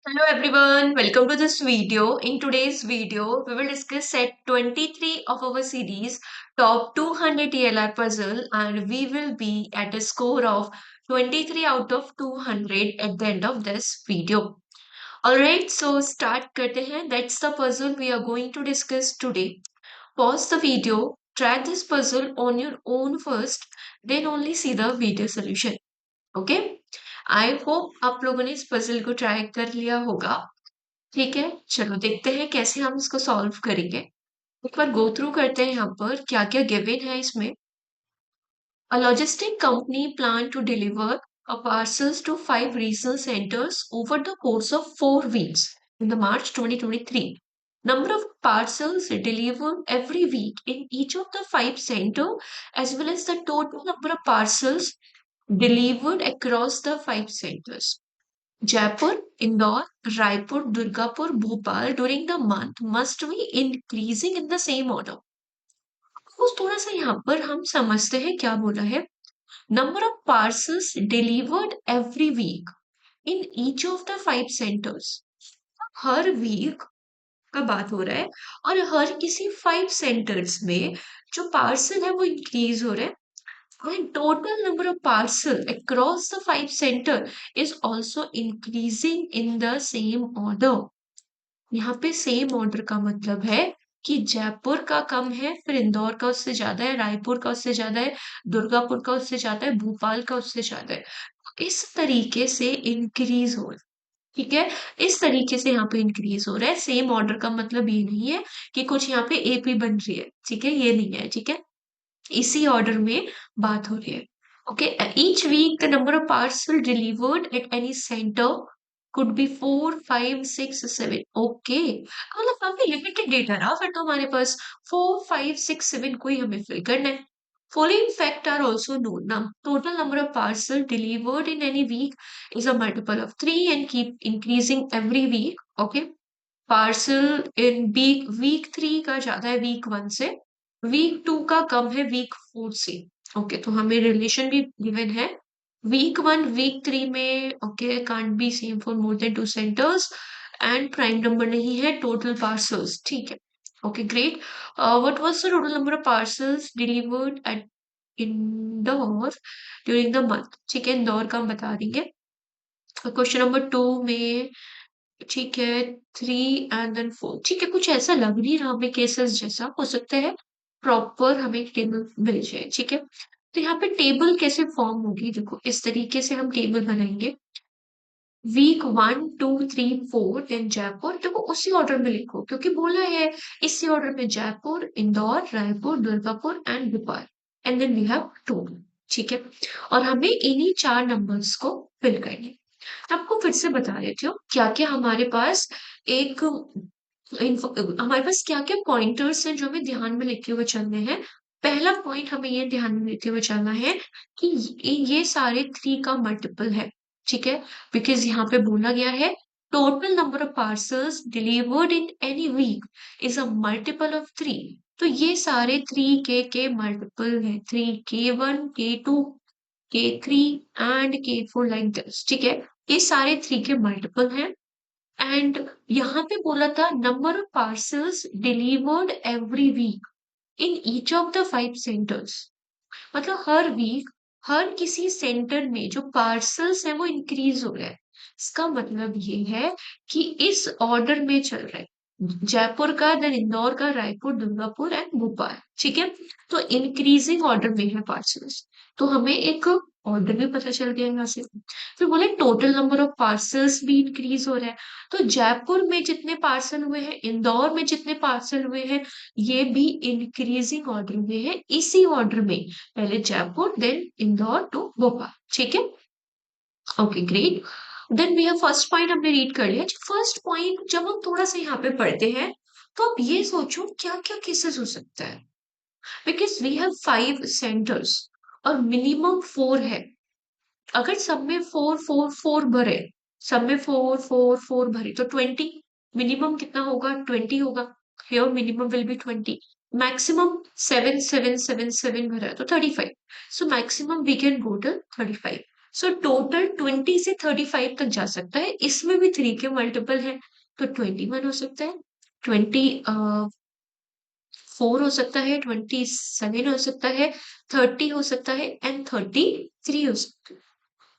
Hello everyone, welcome to this video. In today's video, we will discuss set 23 of our series Top 200 TLR Puzzle, and we will be at a score of 23 out of 200 at the end of this video. Alright, so start करते हैं. That's the puzzle we are going to discuss today. Pause the video, try this puzzle on your own first, then only see the video solution. Okay, I hope आप लोगों ने इस puzzle को try कर लिया होगा. ठीक है, चलो देखते हैं कैसे हम इसको सॉल्व करेंगे. एक बार गो थ्रू करते हैं यहाँ पर क्या क्या गिवन है इसमें. A logistic company planned to deliver a parcels to 5 regional centers over the course of 4 weeks in the March 2023. Number of parcels delivered every week in each of the 5 centers, as well as the total number of parcels delivered across the 5 centers. Jaipur, Indore, Raipur, Durgapur, Bhopal during the month must be increasing in the same order. तो थोड़ा सा यहाँ पर हम समझते हैं क्या बोला है. Number of parcels delivered every week in each of the 5 centers. हर वीक का बात हो रहा है और हर किसी 5 centers में जो पार्सल है वो इंक्रीज हो रहा है. And total number of parcel across the 5 center is also increasing in the same order. यहाँ पे सेम ऑर्डर का मतलब है कि जयपुर का कम है, फिर इंदौर का उससे ज्यादा है, रायपुर का उससे ज्यादा है, दुर्गापुर का उससे ज्यादा है, भोपाल का उससे ज्यादा है. इस तरीके से इंक्रीज हो रहा है. ठीक है, इस तरीके से यहाँ पे इंक्रीज हो रहा है. सेम ऑर्डर का मतलब ये नहीं है कि कुछ यहाँ पे एपी बन रही है. ठीक है, ये नहीं है. ठीक है, इसी ऑर्डर में बात हो रही है. Okay, each week the number of parcel delivered at any centre could be 4, 5, 6, 7. Okay, मतलब काफी लिमिटेड डेटा रहा फिर तो हमारे पास. 4, 5, 6, 7 कोई हमें फिल करना है. Following fact are also known. Now, total number of parcel delivered in any week is a multiple of 3 and keep increasing every week. Okay. Parcel in week 3 का ज्यादा है वीक 1 से, वीक 2 का कम है वीक 4 से. Okay, तो हमें relation भी गिवन है. वीक 1 वीक 3 में okay can't be same for more than 2 centers and prime number नहीं है टोटल पार्सल्स. ठीक है, okay great. What was the total number of parcels delivered eight Indore during the month. ठीक है, इंदौर का हम बता देंगे. क्वेश्चन नंबर 2 में ठीक है 3 एंड देन 4. ठीक है, कुछ ऐसा लग नहीं रहा हमें केसेस जैसा. हो सकता है प्रॉपर हमें टेबल मिल जाए. ठीक है, तो यहाँ पे टेबल कैसे फॉर्म होगी, देखो इस तरीके से हम टेबल बनाएंगे. Week 1, 2, 3, 4 then Jaipur. देखो उसी ऑर्डर में लिखो क्योंकि बोला है इसी ऑर्डर में Jaipur, Indore, Raipur, Durgapur and Bhopal. And then we have 2. ठीक है, और हमें इन्हीं 4 नंबर्स को फिल करने. आपको फिर से बता देती हूँ क्या क्या हमारे पास एक हमारे पास क्या क्या पॉइंटर्स हैं जो हमें ध्यान में लेते हुए चलने हैं. पहला पॉइंट हमें ये ध्यान में लेते हुए चलना है कि ये सारे 3 का मल्टीपल है. ठीक है, बिकॉज यहाँ पे बोला गया है total number of parcels delivered in any week is a multiple of 3. तो ये सारे 3 के मल्टीपल है. 3 K1 K2 K3 and K4 like this. ठीक है, ये सारे 3 के मल्टीपल हैं. एंड यहाँ पे बोला था number of parcels delivered every week in each of the 5 centers. मतलब हर वीक हर किसी सेंटर में जो पार्सल्स है वो इंक्रीज हो रहा है. इसका मतलब ये है कि इस ऑर्डर में चल रहा है. जयपुर का, देन इंदौर का, रायपुर, दुर्गापुर एंड भोपाल. ठीक है, तो इंक्रीजिंग ऑर्डर में है पार्सल्स. तो हमें एक ऑर्डर भी पता चल गया यहाँ से. फिर बोले टोटल नंबर ऑफ पार्सल्स भी इंक्रीज हो रहा है. तो जयपुर में जितने पार्सल हुए हैं, इंदौर में जितने पार्सल हुए हैं, ये भी इंक्रीजिंग ऑर्डर में है. इसी ऑर्डर में पहले जयपुर देन इंदौर टू भोपाल. ठीक है, okay great. Then we have first point हमने रीड कर लिया. फर्स्ट पॉइंट जब हम थोड़ा सा यहाँ पे पढ़ते हैं तो आप ये सोचो क्या क्या केसेस हो सकता है. बिकॉज वी हैव 5 centers और मिनिमम 4 है. अगर सब में 4 4 4 भरे, सब में 4 4 4 भरे तो 20. मिनिमम कितना होगा, 20 होगा. Here minimum will be 20. Maximum 7 7 7 7 भरा है तो 35. So maximum we can go to 35. So total 20 से 35 तक जा सकता है, इसमें भी 3 के मल्टीपल है, तो 21 हो सकता है, 24 हो सकता है, 27 हो सकता है, 30 हो सकता है एंड 33 हो सकता है।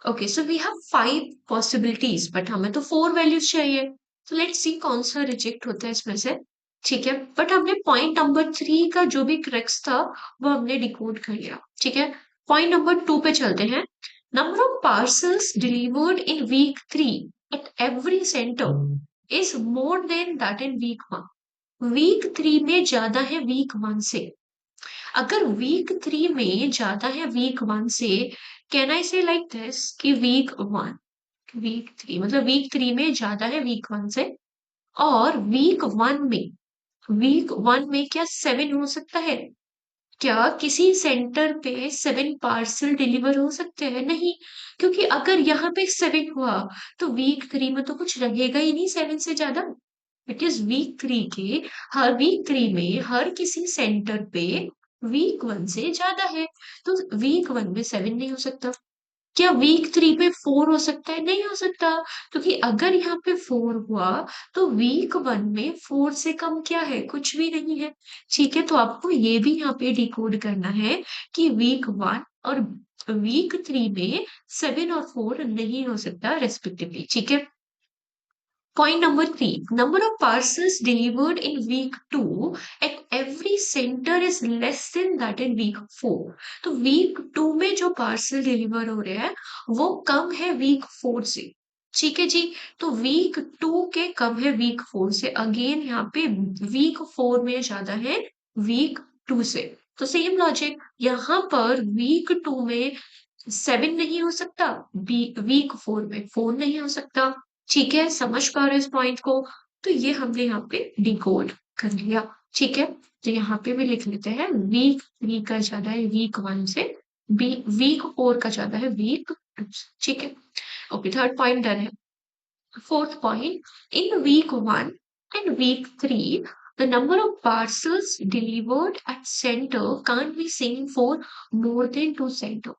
Okay, so we have 5 possibilities, but हमें तो 4 वैल्यूज चाहिए। तो लेट्स सी कौन सा रिजेक्ट होता है इसमें से। ठीक है, बट हमने पॉइंट नंबर 3 का जो भी क्रक्स था वो हमने डिकोड कर लिया। ठीक है, पॉइंट नंबर 2 पे चलते हैं। Number of parcels delivered in week 3 at every centre is more than that in week 1। Week 3 में ज्यादा है वीक 1 से। अगर वीक 3 में ज्यादा है वीक 1 से, कैन आई से लाइक दिस कि वीक 3 मतलब वीक 3 में ज्यादा है वीक 1 से, और वीक 1 में क्या 7 हो सकता है? क्या किसी सेंटर पे 7 पार्सल डिलीवर हो सकते हैं? नहीं, क्योंकि अगर यहाँ पे 7 हुआ तो वीक 3 में तो कुछ रहेगा ही नहीं 7 से ज्यादा। इट इज वीक 3 में हर किसी सेंटर पे वीक 1 से ज्यादा है, तो वीक 1 में 7 नहीं हो सकता। क्या वीक 3 पे 4 हो सकता है? नहीं हो सकता, क्योंकि अगर यहाँ पे 4 हुआ तो वीक 1 में 4 से कम क्या है? कुछ भी नहीं है। ठीक है, तो आपको ये भी यहाँ पे डिकोड करना है कि वीक 1 और वीक 3 में 7 और 4 नहीं हो सकता रेस्पेक्टिवली। ठीक है, point number 3, number of parcels delivered in week 2 at every center is less than that in week 4। तो week 2 में जो पार्सल डिलीवर हो रहे हैं वो कम है week 4 से। ठीक है जी, तो week 2 के कम है week 4 से। अगेन यहाँ पे week 4 में ज्यादा है week 2 से। तो सेम लॉजिक, यहाँ पर week 2 में 7 नहीं हो सकता, वीक 4 में 4 नहीं हो सकता। ठीक है, समझ पा रहे हो इस पॉइंट को? तो ये हमने यहाँ पे डिकोड कर लिया। ठीक है, तो यहाँ पे भी लिख लेते हैं वीक 3 का ज्यादा है वीक 1 से, वीक 4 का ज्यादा है वीक 2 से। ठीक है, ओके, थर्ड पॉइंट डन है। Fourth point, in week 1 and week 3 the number of parcels delivered at center can't be seen for more than 2 center।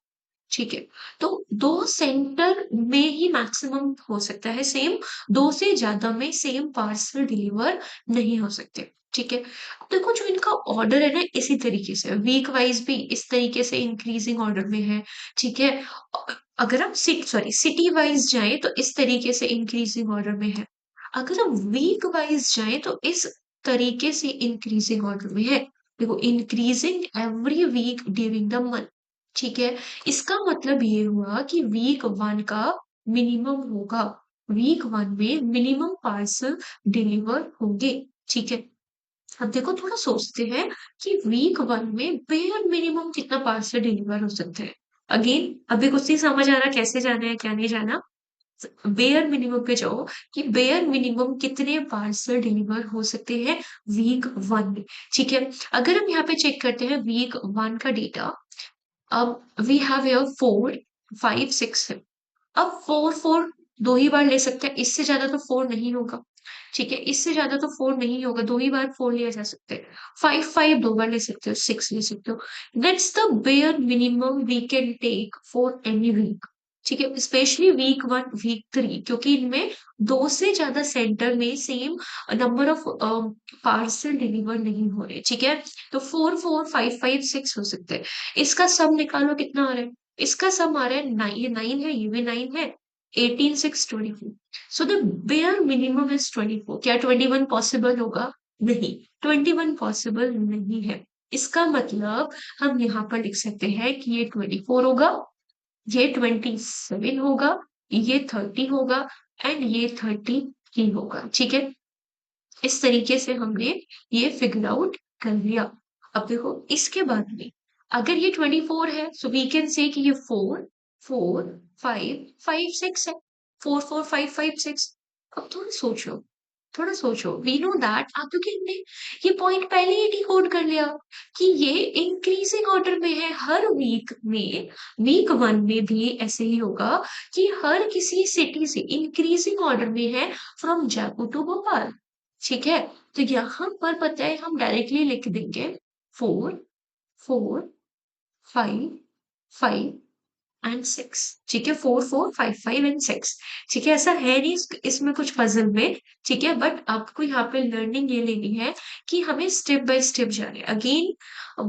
ठीक है, तो 2 सेंटर में ही मैक्सिमम हो सकता है सेम, 2 से ज्यादा में सेम पार्सल डिलीवर नहीं हो सकते। ठीक है, अब देखो जो इनका ऑर्डर है ना इसी तरीके से, वीक वाइज भी इस तरीके से इंक्रीजिंग ऑर्डर में है। ठीक है, अगर हम सिटी वाइज जाएं तो इस तरीके से इंक्रीजिंग ऑर्डर में है। अगर हम वीक वाइज जाएं तो इस तरीके से इंक्रीजिंग ऑर्डर में है। देखो, increasing every week during the month. ठीक है, इसका मतलब ये हुआ कि वीक 1 का मिनिमम होगा, वीक 1 में मिनिमम पार्सल डिलीवर होंगे। ठीक है, अब देखो थोड़ा सोचते हैं कि वीक 1 में बेयर मिनिमम कितना पार्सल डिलीवर हो सकता है। अगेन अभी कुछ नहीं समझ आ रहा कैसे जाना है क्या नहीं जाना, बेयर मिनिमम पे जाओ कि बेयर मिनिमम कितने पार्सल डिलीवर हो सकते हैं वीक 1 में। ठीक है, अगर हम यहाँ पे चेक करते हैं वीक 1 का डेटा, अब वी हैव हियर 4 5 6 है। अब 4 दो ही बार ले सकते हैं, इससे ज्यादा तो 4 नहीं होगा। ठीक है, इससे ज्यादा तो 4 नहीं होगा, दो ही बार 4 लिया जा सकता है। 5 दो बार ले सकते हो, 6 ले सकते हो। That's the bare minimum we can take for any week. ठीक है, स्पेशली वीक 1 वीक 3, क्योंकि इनमें 2 से ज्यादा सेंटर में same number of parcel deliver नहीं हो रहे। ठीक है, तो 4 4 5 5 6 हो सकते हैं। इसका सम निकालो कितना आ रहा है, इसका सम आ रहा है 9, ये 9 है, ये भी 9 है, 18 6 24। So the bare minimum is 24। क्या 21 पॉसिबल होगा? नहीं, 21 पॉसिबल नहीं है। इसका मतलब हम यहाँ पर लिख सकते हैं कि ये 24 होगा, ये 27 होगा, ये 30 होगा एंड ये 33 होगा। ठीक है, इस तरीके से हमने ये फिगर आउट कर लिया। अब देखो इसके बाद में अगर ये 24 है सो वी कैन से कि ये 4 4 5 5 6 है, 4 4 5 5 6। अब थोड़ा सोचो, वी नो दैट, आप क्योंकि हमने ये पॉइंट पहले ही डिकोड कर लिया कि ये इंक्रीजिंग ऑर्डर में है हर वीक में। वीक 1 में भी ऐसे ही होगा कि हर किसी सिटी से इंक्रीजिंग ऑर्डर में है फ्रॉम जयपुर टू भोपाल। ठीक है, तो यहाँ पर पता है हम डायरेक्टली लिख देंगे 4 4 5 5 एंड 6। ठीक है, 4 4 5 5 एंड 6। ठीक है, ऐसा है नहीं इसमें कुछ पजल में। ठीक है, बट आपको यहाँ पे लर्निंग ये लेनी है कि हमें स्टेप बाय स्टेप जाना है। अगेन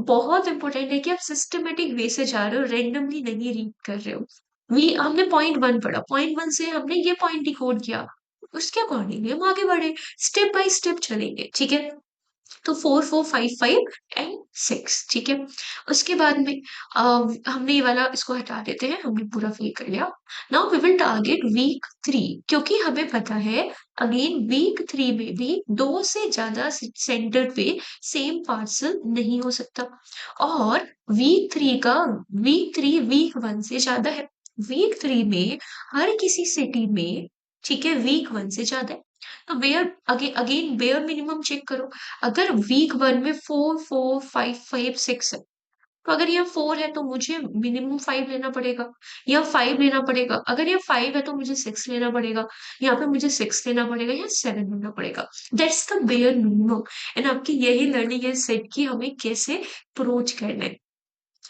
बहुत इंपॉर्टेंट है कि आप सिस्टमेटिक वे से जा रहे हो, रेंडमली नहीं रीड कर रहे हो। वी हमने पॉइंट वन पढ़ा, पॉइंट वन से हमने ये पॉइंट डिकोड किया, उसके अकॉर्डिंगली हम आगे बढ़े, स्टेप बाय स्टेप चलेंगे। ठीक है, तो 4 4 5 5 एंड 6। ठीक है, उसके बाद में हमने ये वाला इसको हटा देते हैं, हमने पूरा फिल कर लिया। Now we will target week 3, क्योंकि हमें पता है अगेन वीक 3 में भी दो से ज्यादा सेंटर्ड पे सेम पार्सल नहीं हो सकता। और वीक 3 का वीक 3 वीक 1 से ज्यादा है। वीक 3 में हर किसी सिटी में, ठीक है, वीक 1 से ज्यादा है। तो bare again again bare minimum check करो। अगर वीक 1 में 4 4 5 5 6 है, तो अगर यहाँ 4 है तो मुझे मिनिमम 5 लेना पड़ेगा, या 5 लेना पड़ेगा। अगर ये 5 है तो मुझे 6 लेना पड़ेगा, यहाँ पे मुझे 6 लेना पड़ेगा या 7 लेना पड़ेगा। That's the bare minimum. And आपकी यही लर्निंग है सेट की हमें कैसे अप्रोच करना है।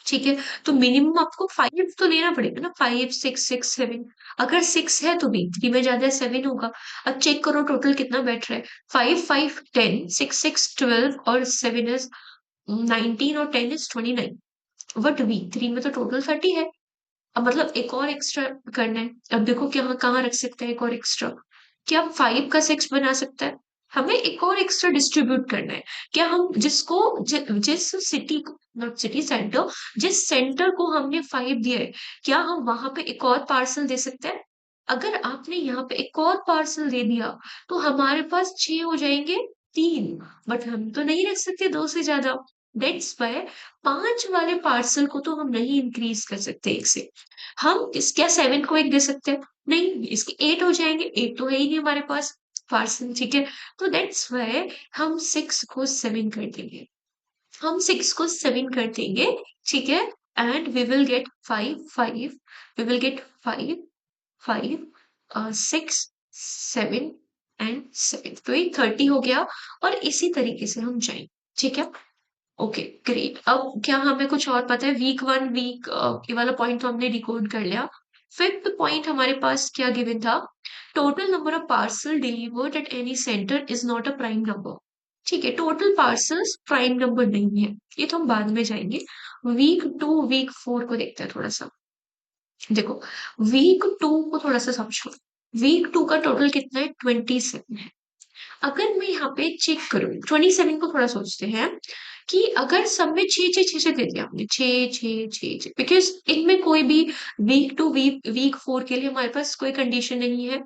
ठीक है, तो मिनिमम आपको 5 तो लेना पड़ेगा ना, 5 6 6 7। अगर 6 है तो भी 3 में ज्यादा 7 होगा। अब चेक करो टोटल कितना बैठ रहा है। 5 5 10, 6 6 12 और 7 इज 19 और 10 इज 29। बट वीक 3 में तो टोटल 30 है। अब मतलब एक और एक्स्ट्रा करना है। अब देखो क्या कहाँ रख सकते हैं एक और एक्स्ट्रा। क्या 5 का 6 बना सकता है? हमें एक और एक्स्ट्रा डिस्ट्रीब्यूट करना है। क्या हम जिस सिटी को, नॉट सिटी, सेंटर, जिस सेंटर को हमने 5 दिया है, क्या हम वहां पे एक और पार्सल दे सकते हैं? अगर आपने यहाँ पे एक और पार्सल दे दिया तो हमारे पास 6 हो जाएंगे, 3। बट हम तो नहीं रख सकते दो से ज्यादा। दैट्स वाई 5 वाले पार्सल को तो हम नहीं इंक्रीज कर सकते एक से। हम क्या 7 को एक दे सकते हैं? नहीं, इसके 8 हो जाएंगे, 8 तो है ही नहीं हमारे पास पार्सल। ठीक है, तो दैट्स वाई हम 6 को 7 कर देंगे। हम 6 को 7 कर देंगे। ठीक है, and we will get 5 5। We will get 5 5 6 7 and 7। तो ये 30 हो गया। और इसी तरीके से हम जाएंगे। ठीक है, ओके ग्रेट। अब क्या हमें कुछ और पता है? वीक 1 वीक ये वाला पॉइंट तो हमने डिकोड कर लिया। फिफ्थ पॉइंट हमारे पास क्या गिवन था? Total number of parcel delivered at any centre is not a prime number. ठीक है, टोटल पार्सल्स प्राइम नंबर नहीं है, ये तो हम बाद में जाएंगे। वीक 2 वीक 4 को देखते हैं थोड़ा सा। देखो, वीक 2 को थोड़ा सा समझो। वीक 2 का टोटल कितना है? 27 है। अगर मैं यहाँ पे चेक करूँ 27 को, थोड़ा सोचते हैं कि अगर सब में 6 6 6 6 दे दिया हमने, 6 6 6 6, बिकॉज इनमें कोई भी वीक 2 वीक 4 के लिए हमारे पास कोई कंडीशन नहीं है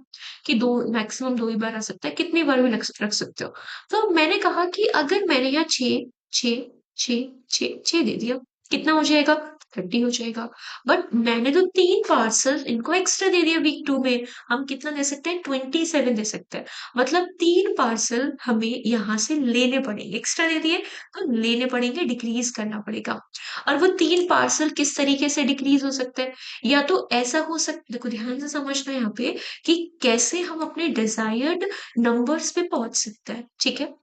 कि दो, मैक्सिमम दो ही बार आ सकता है, कितनी बार भी रख सकते हो। तो मैंने कहा कि अगर मैंने यहाँ 6 6 6 6 6 दे दिया, कितना हो जाएगा? 30 हो जाएगा। बट मैंने तो 3 पार्सल इनको एक्स्ट्रा दे दिया वीक 2 में। हम कितना दे सकते हैं? 27 दे सकते हैं। मतलब 3 पार्सल हमें यहाँ से लेने पड़ेंगे, एक्स्ट्रा दे दिए तो लेने पड़ेंगे, डिक्रीज करना पड़ेगा। और वो 3 पार्सल किस तरीके से डिक्रीज हो सकते हैं? या तो ऐसा हो सकता, देखो ध्यान से समझना यहाँ पे कि कैसे हम अपने डिजायर्ड नंबर्स पे पहुंच सकते हैं। ठीक है,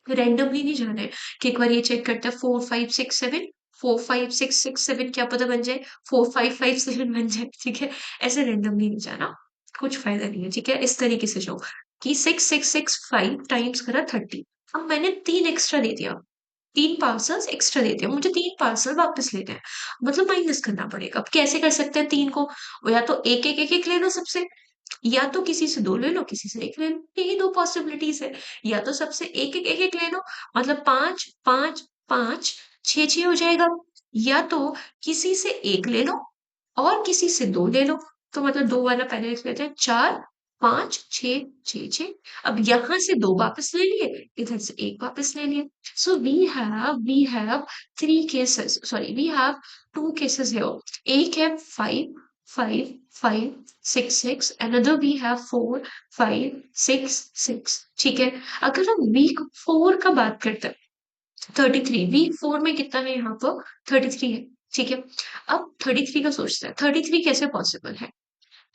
रैंडमली नहीं जाना है कि एक बार ये चेक करते हैं 4 5 6 7, 4 5 6 6 7, क्या पता बन जाए 4 5 5 7 बन जाए। ठीक है, ऐसे रैंडमली नहीं जाना, कुछ फायदा नहीं है। ठीक है, इस तरीके से जाओ कि 6 6 6 5 टाइम्स करा 30। अब मैंने 3 एक्स्ट्रा दे दिया, 3 पार्सल्स एक्स्ट्रा दे दिया, मुझे 3 पार्सल वापस लेने हैं, मतलब माइनस करना पड़ेगा। अब कैसे कर सकते हैं 3 को? वो या तो एक एक एक एक ले लो सबसे, या तो किसी से 2 ले लो, किसी से 1 ले लो, यही 2 पॉसिबिलिटीज है। या तो सबसे एक एक ले लो, मतलब 5 5 5 6 6 हो जाएगा। या तो किसी से 1 ले लो और किसी से 2 ले लो, तो मतलब 2 वाला पहले लिख लेते हैं, 4 5 6 6 6। अब यहां से 2 वापस ले लिए, इधर से 1 वापस ले लिए। So we have 3 cases, sorry we have 2 cases here. एक है 5 5 5 6 6, another we have 4 5 6 6। ठीक है, अगर हम वीक 4 का बात करते हैं, 33 वीक 4 में कितना है यहाँ पर? 33 है। ठीक है, अब 33 का सोचते हैं 33 कैसे पॉसिबल है?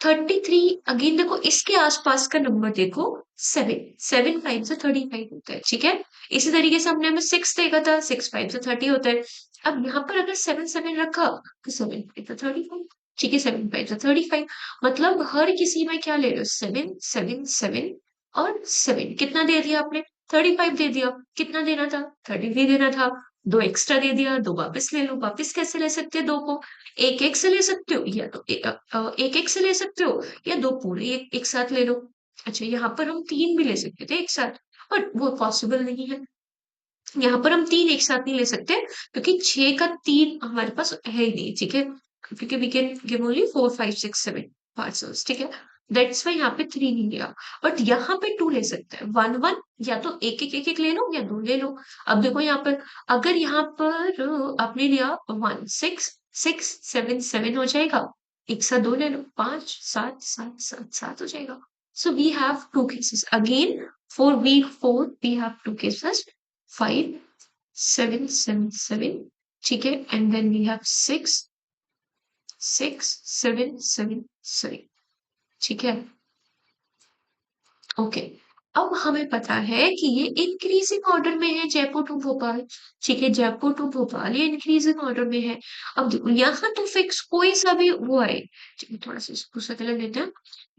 33 अगेन देखो, इसके आसपास का नंबर देखो, 7 7 5 से 35 होता है। ठीक है, इसी तरीके से हमने हमें 6 देखा था, 6 5 से 30 होता है। अब यहाँ पर अगर 7 7 रखा तो 7 5 से 35। ठीक है, 7 5 35, मतलब हर किसी में क्या ले रहे हो, 7 7 7 और 7, कितना दे दिया आपने, 35 दे दिया, कितना देना था, 33 देना था, दो एक्स्ट्रा दे दिया, दो वापस ले लो, वापस कैसे ले सकते हैं दो को, एक से ले सकते हो या तो एक से ले सकते हो, या दो पूरे एक साथ ले लो। अच्छा, यहाँ पर हम तीन भी ले सकते थे एक साथ, पर वो पॉसिबल नहीं है, यहाँ पर हम तीन एक साथ नहीं ले सकते, क्योंकि छह का तीन हमारे पास है ही नहीं, ठीक है, क्योंकि we can give only 4 5 6 7 parcels, ठीक है, दैट्स वाई यहाँ पे थ्री नहीं लिया। बट यहाँ पे टू ले सकते हैं, वन वन, या तो एक एक ले लो या दो ले लो। अब देखो यहाँ पर, अगर यहाँ पर आपने लिया 1 6 6 7 7 हो जाएगा, एक साथ दो ले लो, 5 7 7 7 7 हो जाएगा। So we have two cases again, for week 4 we have two cases, 5 7 7 7, ठीक है, एंड देन वी हैव 6 6 7 7 7, ठीक है, ओके। अब हमें पता है कि ये इंक्रीजिंग ऑर्डर में है, जयपुर टू भोपाल, ठीक है, जयपुर टू भोपाल ये इंक्रीजिंग ऑर्डर में है। अब देखो यहाँ तो फिक्स कोई सा भी वो है, चलिए थोड़ा सा इसको दूसरा कलर लेते हैं,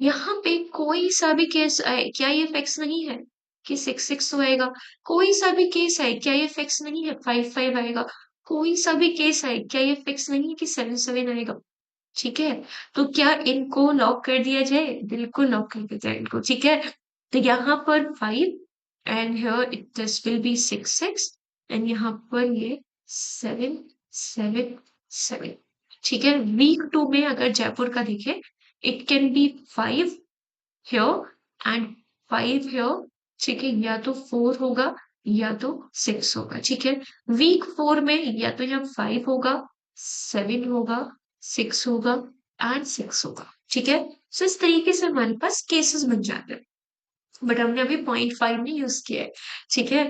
यहाँ पे कोई सा भी केस आए, क्या ये फिक्स नहीं है कि 6 6 तो आएगा, कोई सा भी केस आए क्या ये फिक्स नहीं है 5 5 आएगा, कोई सा भी केस आए क्या ये फिक्स नहीं है कि 7 7 आएगा, ठीक है। तो क्या इनको लॉक कर दिया जाए, बिल्कुल लॉक कर दिया जाए इनको, ठीक है। तो यहाँ पर 5, and here it this will be 6 6, and यहाँ पर ये 7 7 7, ठीक है। वीक 2 में अगर जयपुर का देखें, it can be 5 here and 5 here, ठीक है, या तो 4 होगा या तो 6 होगा, ठीक है। वीक 4 में या तो यहाँ 5 होगा, 7 होगा, 6 होगा एंड 6 होगा, ठीक है। सो इस तरीके से हमारे पास केसेस बन जाते हैं, बट हमने अभी 0.5 नहीं यूज किया है, ठीक है,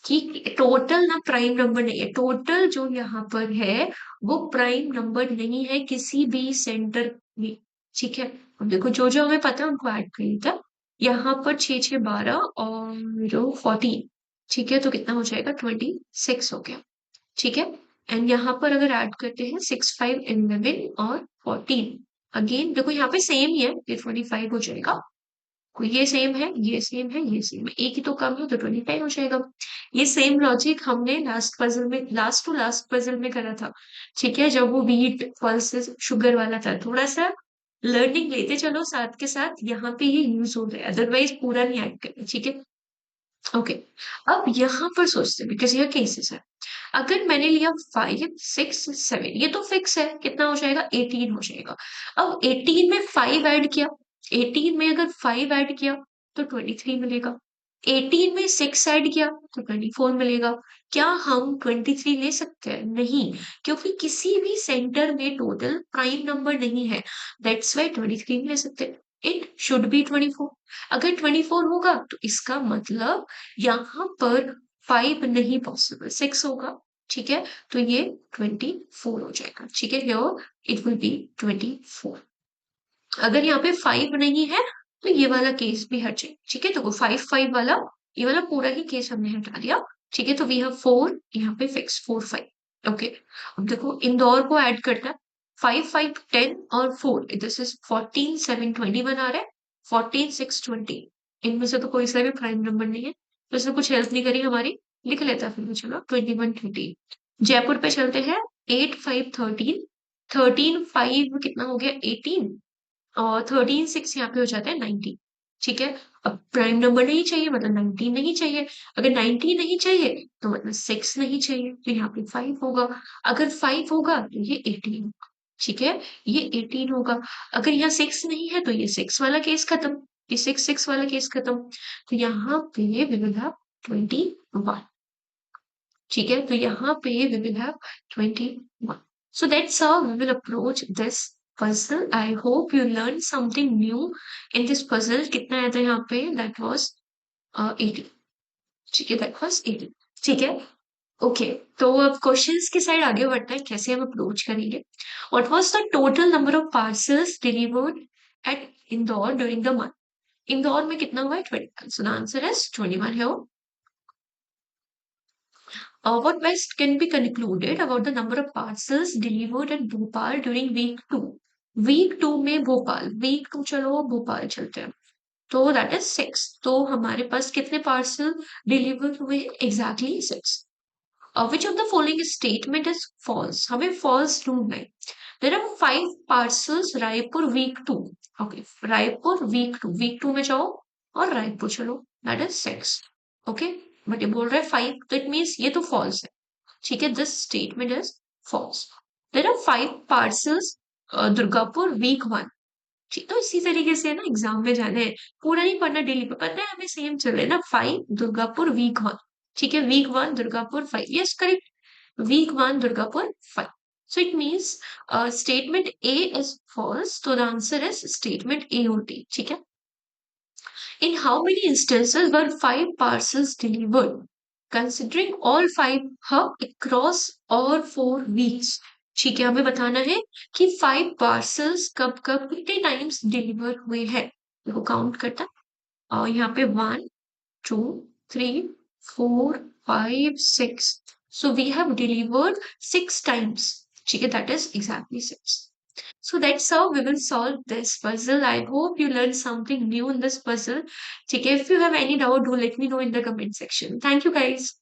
कि टोटल ना प्राइम नंबर नहीं है, टोटल जो यहाँ पर है वो प्राइम नंबर नहीं है किसी भी सेंटर में, ठीक है। अब देखो जो जो हमें पता है उनको ऐड कर लेते, यहाँ पर 6 6 12 और 14, ठीक है, तो कितना हो जाएगा 26 हो गया, ठीक है। एंड यहाँ पर अगर ऐड करते हैं 6 5 11 और 14, अगेन देखो यहाँ पे सेम ही है, ये 25 हो जाएगा, ये सेम है, ये सेम है, ये सेम है, एक ही तो कम है तो 25 हो जाएगा। ये सेम लॉजिक हमने लास्ट पजल में, लास्ट टू लास्ट पजल में करा था, ठीक है, जब वो व्हीट पल्सेस शुगर वाला था, थोड़ा सा लर्निंग लेते चलो साथ के साथ, यहाँ पे ये यूज हो रहा है, अदरवाइज पूरा नहीं ऐड करना, ठीक है, ओके। अब यहाँ पर सोचते हैं, बिकॉज यह केसेस है, अगर मैंने लिया 5 6 7, ये तो फिक्स है, कितना हो जाएगा 18 हो जाएगा। अब 18 में 5 ऐड किया, 18 में अगर 5 ऐड किया तो 23 मिलेगा, 18 में 6 ऐड किया तो 24 मिलेगा। क्या हम 23 ले सकते हैं, नहीं, क्योंकि किसी भी सेंटर में टोटल प्राइम नंबर नहीं है, दैट्स वाई 23 नहीं ले सकते, इट शुड बी 24। अगर 24 होगा तो इसका मतलब यहाँ पर 5 नहीं पॉसिबल, 6 होगा, ठीक है, तो ये 24 हो जाएगा, ठीक है, हियर इट विल बी 24। अगर यहाँ पे 5 नहीं है तो ये वाला केस भी हट जाए, ठीक है, तो 5 5 वाला, ये वाला पूरा ही केस हमने हटा दिया, ठीक है, तो वी हैव 4 यहाँ पे फिक्स 4 5, ओके। अब देखो इंदौर को ऐड करना है, 5 5 10 और 4, दिस इज 14 7 21 आ रहा है, 14 6 20, इनमें से तो कोई सा भी प्राइम नंबर नहीं है, तो इसने कुछ हेल्प नहीं करी हमारी, लिख लेता फिर भी, चलो 21 20। जयपुर पे चलते हैं, 8 5 13, 13 5 कितना हो गया 18, और 13 6 यहाँ पे हो जाता है 19, ठीक है। अब प्राइम नंबर नहीं चाहिए मतलब 19 नहीं चाहिए, अगर 19 नहीं चाहिए तो मतलब 6 नहीं चाहिए, तो यहाँ पे 5 होगा, अगर 5 होगा तो ये 18 होगा, ठीक है, ये 18 होगा। अगर यहाँ 6 नहीं है तो ये 6 वाला केस खत्म, ये 6 6 वाला केस खत्म, तो यहाँ पे we will have 21, ठीक है, तो यहाँ पे we will have 21। So that's how we will approach this puzzle. I hope you learned something new in this puzzle. कितना आया था यहाँ पे, that was 80, ठीक है, that was 80, ठीक है, ओके। तो अब क्वेश्चंस की साइड आगे बढ़ते हैं, कैसे हम अप्रोच करेंगे। What was the total number of parcels delivered at Indore during the month? Indore में कितना हुआ है 21, so the answer is 21 here. What best can be concluded about the number of parcels delivered at Bhopal during week 2? Week 2 में Bhopal, week 2 चलो भोपाल चलते हैं। तो that is 6। तो हमारे पास कितने पार्सल डिलीवर हुए? Exactly 6। Which of the following statement is false? हमें फॉल्स ढूंढना है। There are 5 parcels Raipur week 2। Okay, Raipur week 2 में जाओ और रायपुर चलो, दैट इज 6। ओके, बट ये बोल रहा है 5, तो इट मीन्स ये तो फॉल्स है। ठीक है, this statement is false. There are 5 parcels Durgapur week 1। ठीक, तो इसी तरीके से है ना, एग्जाम में जाना है, पूरा नहीं पढ़ना, डेली पे पढ़ना है हमें, सेम चल रहा है ना। 5 दुर्गापुर वीक 1। ठीक है, week 1 Durgapur 5, yes correct. Week 1 Durgapur 5। So it means statement A is false. So the answer is statement A only. ठीक है। In how many instances were 5 parcels delivered? Considering all 5 hub across all 4 weeks. ठीक है, हमें बताना है कि 5 parcels कब कब कितने टाइम्स डिलीवर हुए हैं। देखो काउंट करता है, और यहाँ पे 1 2 3 4 5 6। So we have delivered 6 times. ठीक है, that is exactly 6. So that's how we will solve this puzzle. I hope you learned something new in this puzzle. ठीक है, if you have any doubt, do let me know in the comment section. Thank you guys.